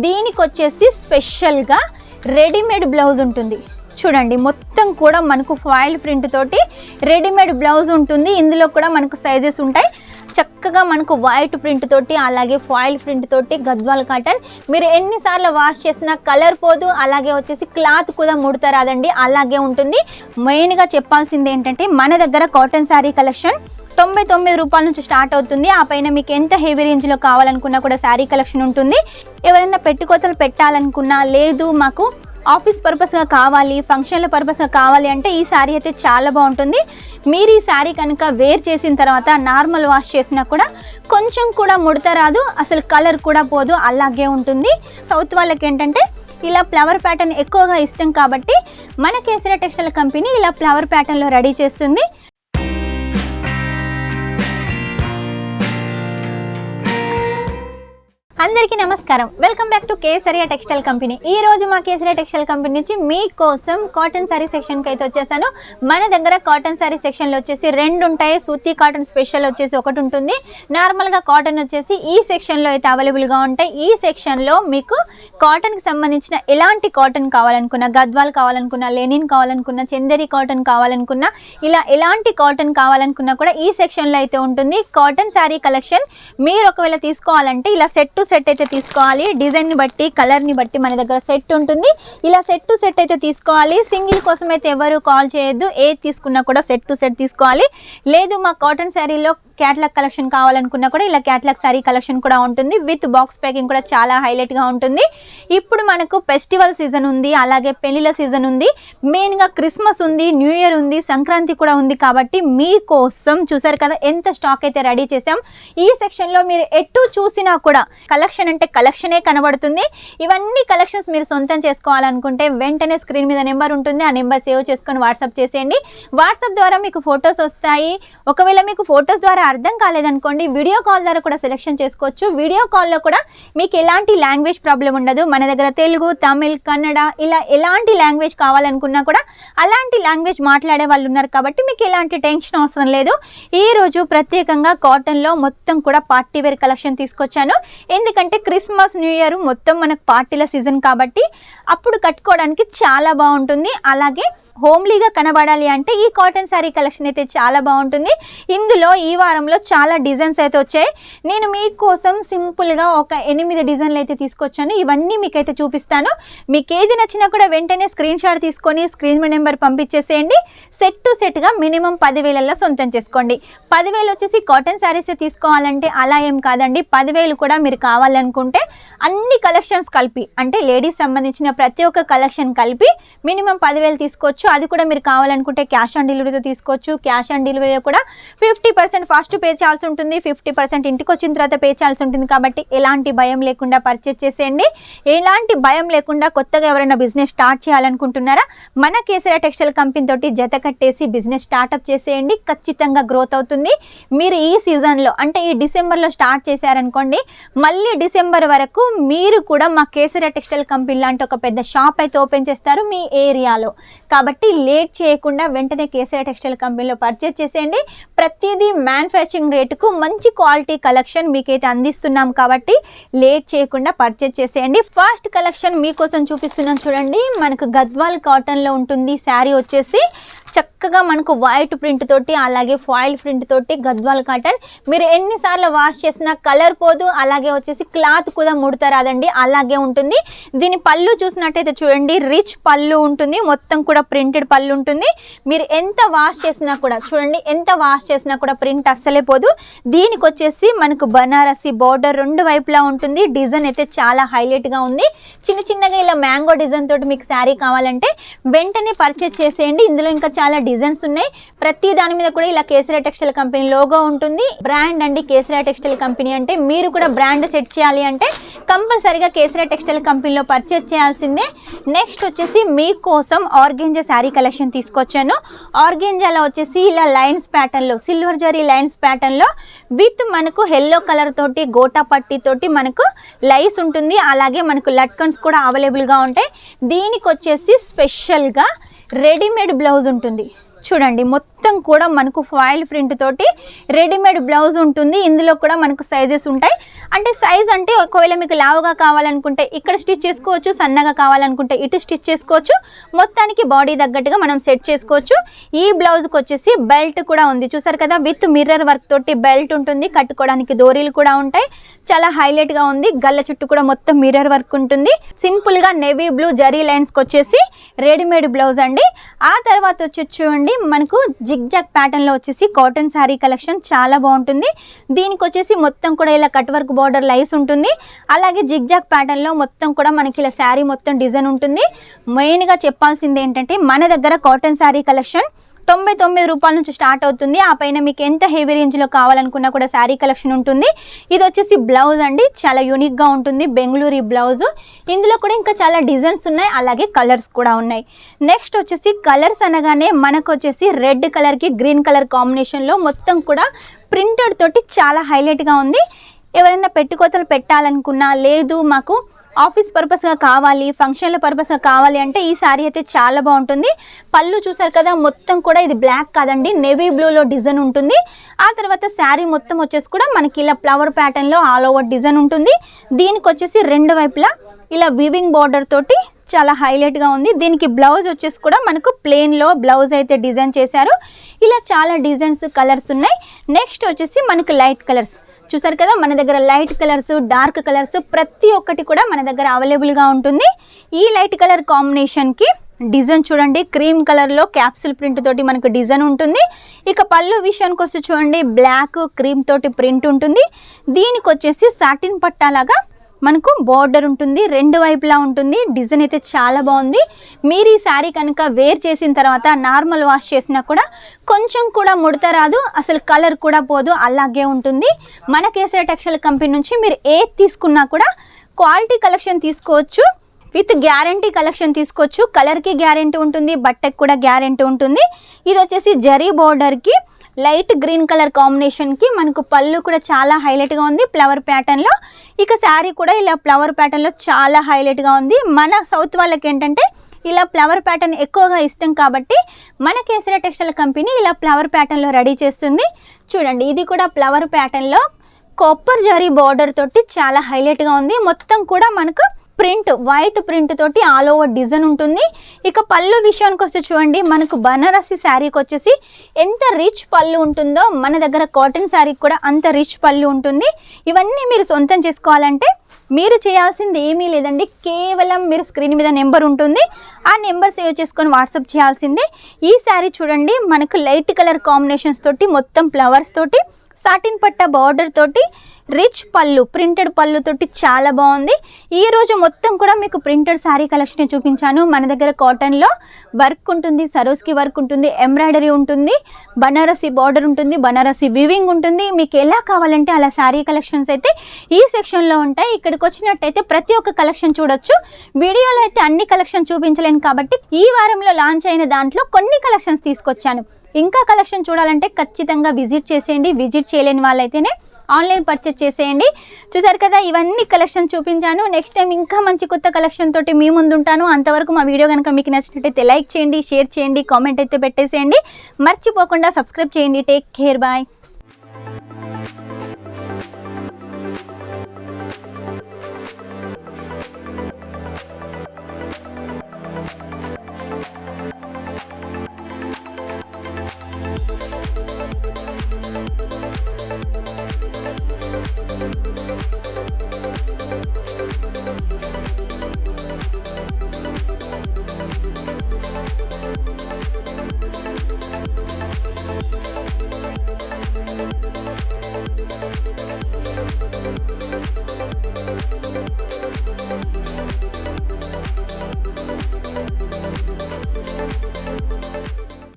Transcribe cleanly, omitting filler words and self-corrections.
దీనికి వచ్చేసి స్పెషల్గా రెడీమేడ్ బ్లౌజ్ ఉంటుంది. చూడండి, మొత్తం కూడా మనకు ఫాయిల్ ప్రింట్ తోటి రెడీమేడ్ బ్లౌజ్ ఉంటుంది. ఇందులో కూడా మనకు సైజెస్ ఉంటాయి. చక్కగా మనకు వైట్ ప్రింట్ తోటి అలాగే ఫాయిల్ ప్రింట్ తోటి గద్వాల్ కాటన్. మీరు ఎన్నిసార్లు వాష్ చేసినా కలర్ పోదు, అలాగే వచ్చేసి క్లాత్ కూడా ముడత రాదండి, అలాగే ఉంటుంది. మెయిన్గా చెప్పాల్సింది ఏంటంటే మన దగ్గర కాటన్ శారీ కలెక్షన్ 99 రూపాయల నుంచి స్టార్ట్ అవుతుంది. ఆ పైన మీకు ఎంత హెవీ రేంజ్లో కావాలనుకున్నా కూడా శారీ కలెక్షన్ ఉంటుంది. ఎవరైనా పెట్టుకోతలు పెట్టాలనుకున్నా, లేదు మాకు ఆఫీస్ పర్పస్గా కావాలి, ఫంక్షన్ల పర్పస్గా కావాలి అంటే ఈ శారీ అయితే చాలా బాగుంటుంది. మీరు ఈ శారీ కనుక వేర్ చేసిన తర్వాత నార్మల్ వాష్ చేసినా కూడా కొంచెం కూడా ముడత రాదు, అసలు కలర్ కూడా పోదు, అలాగే ఉంటుంది. సౌత్ వాళ్ళకి ఏంటంటే ఇలా ఫ్లవర్ ప్యాటర్న్ ఎక్కువగా ఇష్టం కాబట్టి మన కేసరియా టెక్స్టైల్ కంపెనీ ఇలా ఫ్లవర్ ప్యాటర్న్లో రెడీ చేస్తుంది. అందరికీ నమస్కారం, welcome back to Kesariya textile company. ఈ రోజు మా కేసరియా టెక్స్టైల్ కంపెనీ నుంచి మీకోసం కాటన్ శారీ సెక్షన్కి అయితే వచ్చేసాను. మన దగ్గర కాటన్ శారీ సెక్షన్లో వచ్చేసి 2 ఉంటాయి. సూతీ కాటన్ స్పెషల్ వచ్చేసి ఒకటి ఉంటుంది, నార్మల్గా కాటన్ వచ్చేసి ఈ సెక్షన్లో అయితే అవైలబుల్గా ఉంటాయి. ఈ సెక్షన్లో మీకు కాటన్కి సంబంధించిన ఎలాంటి కాటన్ కావాలనుకున్నా, గద్వాల్ కావాలనుకున్నా, లెనిన్ కావాలనుకున్నా, చందేరి కాటన్ కావాలనుకున్నా, ఇలా ఎలాంటి కాటన్ కావాలనుకున్నా కూడా ఈ సెక్షన్లో అయితే ఉంటుంది. కాటన్ శారీ కలెక్షన్ మీరు ఒకవేళ తీసుకోవాలంటే ఇలా సెట్ టు సెట్ అయితే తీసుకోవాలి. డిజైన్ని బట్టి, కలర్ని బట్టి మన దగ్గర సెట్ ఉంటుంది. ఇలా సెట్ టు సెట్ అయితే తీసుకోవాలి. సింగిల్ కోసం అయితే ఎవరు కాల్ చేయొద్దు, ఏది తీసుకున్నా కూడా సెట్ టు సెట్ తీసుకోవాలి. లేదు మా కాటన్ శారీలో క్యాటలాగ్ కలెక్షన్ కావాలనుకున్నా కూడా ఇలా క్యాటలాగ్ శారీ కలెక్షన్ కూడా ఉంటుంది. విత్ బాక్స్ ప్యాకింగ్ కూడా చాలా హైలైట్గా ఉంటుంది. ఇప్పుడు మనకు ఫెస్టివల్ సీజన్ ఉంది, అలాగే పెళ్లిళ్ళ సీజన్ ఉంది, మెయిన్గా క్రిస్మస్ ఉంది, న్యూ ఇయర్ ఉంది, సంక్రాంతి కూడా ఉంది. కాబట్టి మీకోసం చూసారు కదా ఎంత స్టాక్ అయితే రెడీ చేసాం. ఈ సెక్షన్లో మీరు ఎటు చూసినా కూడా కలెక్షన్ అంటే కలెక్షనే కనబడుతుంది. ఇవన్నీ కలెక్షన్స్ మీరు సొంతం చేసుకోవాలనుకుంటే వెంటనే స్క్రీన్ మీద నెంబర్ ఉంటుంది, ఆ నెంబర్ సేవ్ చేసుకొని వాట్సాప్ చేసేయండి. వాట్సాప్ ద్వారా మీకు ఫొటోస్ వస్తాయి. ఒకవేళ మీకు ఫొటోస్ ద్వారా అర్థం కాలేదనుకోండి, వీడియో కాల్ ద్వారా కూడా సెలెక్షన్ చేసుకోవచ్చు. వీడియో కాల్లో కూడా మీకు ఎలాంటి లాంగ్వేజ్ ప్రాబ్లం ఉండదు. మన దగ్గర తెలుగు, తమిళ్, కన్నడ ఇలా ఎలాంటి లాంగ్వేజ్ కావాలనుకున్నా కూడా అలాంటి లాంగ్వేజ్ మాట్లాడే వాళ్ళు ఉన్నారు. కాబట్టి మీకు ఎలాంటి టెన్షన్ అవసరం లేదు. ఈరోజు ప్రత్యేకంగా కాటన్లో మొత్తం కూడా పార్టీ వేర్ కలెక్షన్ తీసుకొచ్చాను. ఎందుకంటే క్రిస్మస్, న్యూ ఇయర్ మొత్తం మనకు పార్టీల సీజన్ కాబట్టి అప్పుడు కట్టుకోవడానికి చాలా బాగుంటుంది. అలాగే హోమ్లీగా కనబడాలి అంటే ఈ కాటన్ శారీ కలెక్షన్ అయితే చాలా బాగుంటుంది. ఇందులో ఈ వారంలో చాలా డిజైన్స్ అయితే వచ్చాయి. నేను మీకోసం సింపుల్గా ఒక 8 డిజైన్లు అయితే తీసుకొచ్చాను. ఇవన్నీ మీకైతే చూపిస్తాను. మీకు ఏది నచ్చినా కూడా వెంటనే స్క్రీన్ షాట్ తీసుకొని స్క్రీన్ నెంబర్ పంపించేసేయండి. సెట్ టు సెట్గా మినిమం 10,000 సొంతం చేసుకోండి. 10,000 వచ్చేసి కాటన్ శారీస్ తీసుకోవాలంటే అలా ఏం కాదండి. 10,000 కూడా మీరు కావాలనుకుంటే అన్ని కలెక్షన్స్ కలిపి, అంటే లేడీస్ సంబంధించిన ప్రతి ఒక్క కలెక్షన్ కలిపి మినిమం 10,000 తీసుకోవచ్చు. అది కూడా మీరు కావాలనుకుంటే క్యాష్ ఆన్ డెలివరీతో తీసుకోవచ్చు. క్యాష్ ఆన్ డెలివరీ కూడా 50% ఫస్ట్ పే చేయాల్సి ఉంటుంది, 50% ఇంటికి వచ్చిన తర్వాత పే చేయాల్సి ఉంటుంది. కాబట్టి ఎలాంటి భయం లేకుండా పర్చేస్ చేసేయండి. ఎలాంటి భయం లేకుండా కొత్తగా ఎవరైనా బిజినెస్ స్టార్ట్ చేయాలనుకుంటున్నారా, మన కేసరియా టెక్స్టైల్ కంపెనీ తోటి జత కట్టేసి బిజినెస్ స్టార్ట్అప్ చేసేయండి. ఖచ్చితంగా గ్రోత్ అవుతుంది. మీరు ఈ సీజన్లో అంటే ఈ డిసెంబర్లో స్టార్ట్ చేశారనుకోండి, మళ్ళీ డిసెంబర్ వరకు మీరు కూడా మా కేసరియా టెక్స్టైల్ కంపెనీ లాంటి ఒక పెద్ద షాప్ అయితే ఓపెన్ చేస్తారు మీ ఏరియాలో. కాబట్టి లేట్ చేయకుండా వెంటనే కేసరియా టెక్స్టైల్ కంపెనీలో పర్చేస్ చేసేయండి. ప్రతిదీ మ్యానుఫ్యాక్చరింగ్ రేటుకు మంచి క్వాలిటీ కలెక్షన్ మీకైతే అందిస్తున్నాం. కాబట్టి లేట్ చేయకుండా పర్చేస్ చేసేయండి. ఫస్ట్ కలెక్షన్ మీకోసం చూపిస్తున్నాను చూడండి. మనకు గద్వాల్ కాటన్లో ఉంటుంది. శారీ వచ్చేసి చక్కగా మనకు వైట్ ప్రింట్ తోటి అలాగే ఫాయిల్ ప్రింట్ తోటి గద్వాల్ కాటన్. మీరు ఎన్నిసార్లు వాష్ చేసినా కలర్ పోదు, అలాగే వచ్చేసి క్లాత్ కూడా ముడత రాదండి, అలాగే ఉంటుంది. దీని పళ్ళు చూసినట్టయితే చూడండి, రిచ్ పళ్ళు ఉంటుంది, మొత్తం కూడా ప్రింటెడ్ పళ్ళు ఉంటుంది. మీరు ఎంత వాష్ చేసినా కూడా చూడండి, ఎంత వాష్ చేసినా కూడా ప్రింట్ అస్సలే పోదు. దీనికి వచ్చేసి మనకు బనారసి బార్డర్ 2 వైపులా ఉంటుంది. డిజైన్ అయితే చాలా హైలైట్గా ఉంది. చిన్న చిన్నగా ఇలా మ్యాంగో డిజైన్ తోటి మీకు శారీ కావాలంటే వెంటనే పర్చేస్ చేసేయండి. ఇందులో ఇంకా చాలా డిజైన్స్ ఉన్నాయి. ప్రతి దాని మీద కూడా ఇలా కేసరియా టెక్స్టైల్ కంపెనీ లోగో ఉంటుంది. బ్రాండ్ అండి కేసరియా టెక్స్టైల్ కంపెనీ అంటే. మీరు కూడా బ్రాండ్ సెట్ చేయాలి అంటే కంపల్సరీగా కేసరియా టెక్స్టైల్ కంపెనీలో పర్చేస్ చేయాల్సిందే. నెక్స్ట్ వచ్చేసి మీకోసం ఆర్గెంజా శారీ కలెక్షన్ తీసుకొచ్చాను. ఆర్గెంజాలో వచ్చేసి ఇలా లైన్స్ ప్యాటర్న్లో, సిల్వర్ జరీ లైన్స్ ప్యాటర్న్లో విత్ మనకు ఎల్లో కలర్ తోటి గోటా పట్టి తోటి మనకు లైస్ ఉంటుంది. అలాగే మనకు లట్కన్స్ కూడా అవైలబుల్గా ఉంటాయి. దీనికి వచ్చేసి స్పెషల్గా రెడీమేడ్ బ్లౌజ్ ఉంటుంది. చూడండి, మొత్తం మొత్తం కూడా మనకు ఫాయిల్ ప్రింట్ తోటి రెడీమేడ్ బ్లౌజ్ ఉంటుంది. ఇందులో కూడా మనకు సైజెస్ ఉంటాయి. అంటే సైజ్ అంటే ఒకవేళ మీకు లావుగా కావాలనుకుంటే ఇక్కడ స్టిచ్ చేసుకోవచ్చు, సన్నగా కావాలనుకుంటే ఇటు స్టిచ్ చేసుకోవచ్చు. మొత్తానికి బాడీ తగ్గట్టుగా మనం సెట్ చేసుకోవచ్చు. ఈ బ్లౌజ్కి వచ్చేసి బెల్ట్ కూడా ఉంది, చూసారు కదా, విత్ మిర్రర్ వర్క్ తోటి బెల్ట్ ఉంటుంది. కట్టుకోవడానికి దోరీలు కూడా ఉంటాయి. చాలా హైలైట్గా ఉంది. గల్ల చుట్టూ కూడా మొత్తం మిర్రర్ వర్క్ ఉంటుంది. సింపుల్గా నేవీ బ్లూ జరీ లైన్స్కి వచ్చేసి రెడీమేడ్ బ్లౌజ్ అండి. ఆ తర్వాత వచ్చి చూడండి మనకు జిగ్ జాగ్ ప్యాటర్న్లో వచ్చేసి కాటన్ శారీ కలెక్షన్ చాలా బాగుంటుంది. దీనికి వచ్చేసి మొత్తం కూడా ఇలా కట్ వర్క్ బార్డర్ లైస్ ఉంటుంది. అలాగే జిగ్ జాగ్ ప్యాటర్న్లో మొత్తం కూడా మనకి ఇలా శారీ మొత్తం డిజైన్ ఉంటుంది. మెయిన్గా చెప్పాల్సింది ఏంటంటే మన దగ్గర కాటన్ శారీ కలెక్షన్ 99 రూపాయల నుంచి స్టార్ట్ అవుతుంది. ఆ పైన మీకు ఎంత హెవీ రేంజ్లో కావాలనుకున్నా కూడా శారీ కలెక్షన్ ఉంటుంది. ఇది వచ్చేసి బ్లౌజ్ అండి, చాలా యూనిక్గా ఉంటుంది. బెంగళూరు బ్లౌజ్. ఇందులో కూడా ఇంకా చాలా డిజైన్స్ ఉన్నాయి, అలాగే కలర్స్ కూడా ఉన్నాయి. నెక్స్ట్ వచ్చేసి కలర్స్ అనగానే మనకు వచ్చేసి రెడ్ కలర్కి గ్రీన్ కలర్ కాంబినేషన్లో మొత్తం కూడా ప్రింటెడ్ తోటి చాలా హైలైట్గా ఉంది. ఎవరైనా పెట్టుకోతలు పెట్టాలనుకున్నా, లేదు మాకు ఆఫీస్ పర్పస్గా కావాలి, ఫంక్షన్ల పర్పస్గా కావాలి అంటే ఈ శారీ అయితే చాలా బాగుంటుంది. పళ్ళు చూసారు కదా, మొత్తం కూడా ఇది బ్లాక్ కాదండి, నేవీ బ్లూలో డిజైన్ ఉంటుంది. ఆ తర్వాత శారీ మొత్తం వచ్చేసి కూడా మనకి ఇలా ఫ్లవర్ ప్యాటర్న్లో ఆల్ ఓవర్ డిజైన్ ఉంటుంది. దీనికి వచ్చేసి రెండు వైపులా ఇలా వీవింగ్ బార్డర్ తోటి చాలా హైలైట్గా ఉంది. దీనికి బ్లౌజ్ వచ్చేసి కూడా మనకు ప్లెయిన్లో బ్లౌజ్ అయితే డిజైన్ చేశారు. ఇలా చాలా డిజైన్స్, కలర్స్ ఉన్నాయి. నెక్స్ట్ వచ్చేసి మనకు లైట్ కలర్స్ చూసారు కదా, మన దగ్గర లైట్ కలర్స్, డార్క్ కలర్స్ ప్రతి ఒక్కటి కూడా మన దగ్గర అవైలబుల్గా ఉంటుంది. ఈ లైట్ కలర్ కాంబినేషన్కి డిజైన్ చూడండి, క్రీమ్ కలర్లో క్యాప్సూల్ ప్రింట్ తోటి మనకు డిజైన్ ఉంటుంది. ఇక పళ్ళు విషయానికి వస్తే చూడండి, బ్లాక్ క్రీమ్ తోటి ప్రింట్ ఉంటుంది. దీనికి వచ్చేసి సాటిన్ పట్టాలాగా మనకు బార్డర్ ఉంటుంది, రెండు వైపులా ఉంటుంది. డిజైన్ అయితే చాలా బాగుంది. మీరు ఈ శారీ కనుక వేర్ చేసిన తర్వాత నార్మల్ వాష్ చేసినా కూడా కొంచెం కూడా ముడత రాదు, అసలు కలర్ కూడా పోదు, అలాగే ఉంటుంది. మన కేసరి టెక్స్టైల్ కంపెనీ నుంచి మీరు ఏది తీసుకున్నా కూడా క్వాలిటీ కలెక్షన్ తీసుకోవచ్చు, విత్ గ్యారంటీ కలెక్షన్ తీసుకోవచ్చు. కలర్కి గ్యారంటీ ఉంటుంది, బట్టకి కూడా గ్యారంటీ ఉంటుంది. ఇది వచ్చేసి జరీ బార్డర్కి లైట్ గ్రీన్ కలర్ కాంబినేషన్కి మనకు పళ్ళు కూడా చాలా హైలైట్గా ఉంది ఫ్లవర్ ప్యాటర్న్లో. ఇక శారీ కూడా ఇలా ఫ్లవర్ ప్యాటర్న్లో చాలా హైలైట్గా ఉంది. మన సౌత్ వాళ్ళకి ఏంటంటే ఇలా ఫ్లవర్ ప్యాటర్న్ ఎక్కువగా ఇష్టం కాబట్టి మన కేసరి టెక్స్టైల్ కంపెనీ ఇలా ఫ్లవర్ ప్యాటర్న్లో రెడీ చేస్తుంది. చూడండి, ఇది కూడా ఫ్లవర్ ప్యాటర్న్లో కాపర్ జరీ బార్డర్ తోటి చాలా హైలైట్గా ఉంది. మొత్తం కూడా మనకు ప్రింట్, వైట్ ప్రింట్ తోటి ఆల్ ఓవర్ డిజైన్ ఉంటుంది. ఇక పళ్ళు విషయానికి వస్తే చూడండి, మనకు బనారసి శారీకి వచ్చేసి ఎంత రిచ్ పళ్ళు ఉంటుందో మన దగ్గర కాటన్ శారీకి కూడా అంత రిచ్ పళ్ళు ఉంటుంది. ఇవన్నీ మీరు సొంతం చేసుకోవాలంటే మీరు చేయాల్సింది ఏమీ లేదండి, కేవలం మీరు స్క్రీన్ మీద నెంబర్ ఉంటుంది, ఆ నెంబర్ సేవ్ చేసుకొని వాట్సాప్ చేయాల్సిందే. ఈ శారీ చూడండి, మనకు లైట్ కలర్ కాంబినేషన్స్ తోటి మొత్తం ఫ్లవర్స్ తోటి సాటిన్ పట్ట బార్డర్ తోటి రిచ్ పళ్ళు, ప్రింటెడ్ పళ్ళు తోటి చాలా బాగుంది. ఈరోజు మొత్తం కూడా మీకు ప్రింటెడ్ శారీ కలెక్షన్ చూపించాను. మన దగ్గర కాటన్లో వర్క్ ఉంటుంది, సరోస్కి వర్క్ ఉంటుంది, ఎంబ్రాయిడరీ ఉంటుంది, బనారసి బార్డర్ ఉంటుంది, బనారసి వీవింగ్ ఉంటుంది. మీకు ఎలా కావాలంటే అలా శారీ కలెక్షన్స్ అయితే ఈ సెక్షన్లో ఉంటాయి. ఇక్కడికి వచ్చినట్టయితే ప్రతి ఒక్క కలెక్షన్ చూడొచ్చు. వీడియోలో అయితే అన్ని కలెక్షన్ చూపించలేను కాబట్టి ఈ వారంలో లాంచ్ అయిన దాంట్లో కొన్ని కలెక్షన్స్ తీసుకొచ్చాను. ఇంకా కలెక్షన్ చూడాలంటే ఖచ్చితంగా విజిట్ చేసేయండి. విజిట్ చేయలేని వాళ్ళైతేనే ఆన్లైన్ పర్చేస్ చేసేయండి. చూసారు కదా, ఇవన్నీ కలెక్షన్ చూపించాను. నెక్స్ట్ టైం ఇంకా మంచి కొత్త కలెక్షన్ తోటి మీ ముందు ఉంటాను. అంతవరకు మా వీడియో కనుక మీకు నచ్చినట్టయితే లైక్ చేయండి, షేర్ చేయండి, కామెంట్ అయితే పెట్టేసేయండి. మర్చిపోకుండా సబ్స్క్రైబ్ చేయండి. Take care, bye.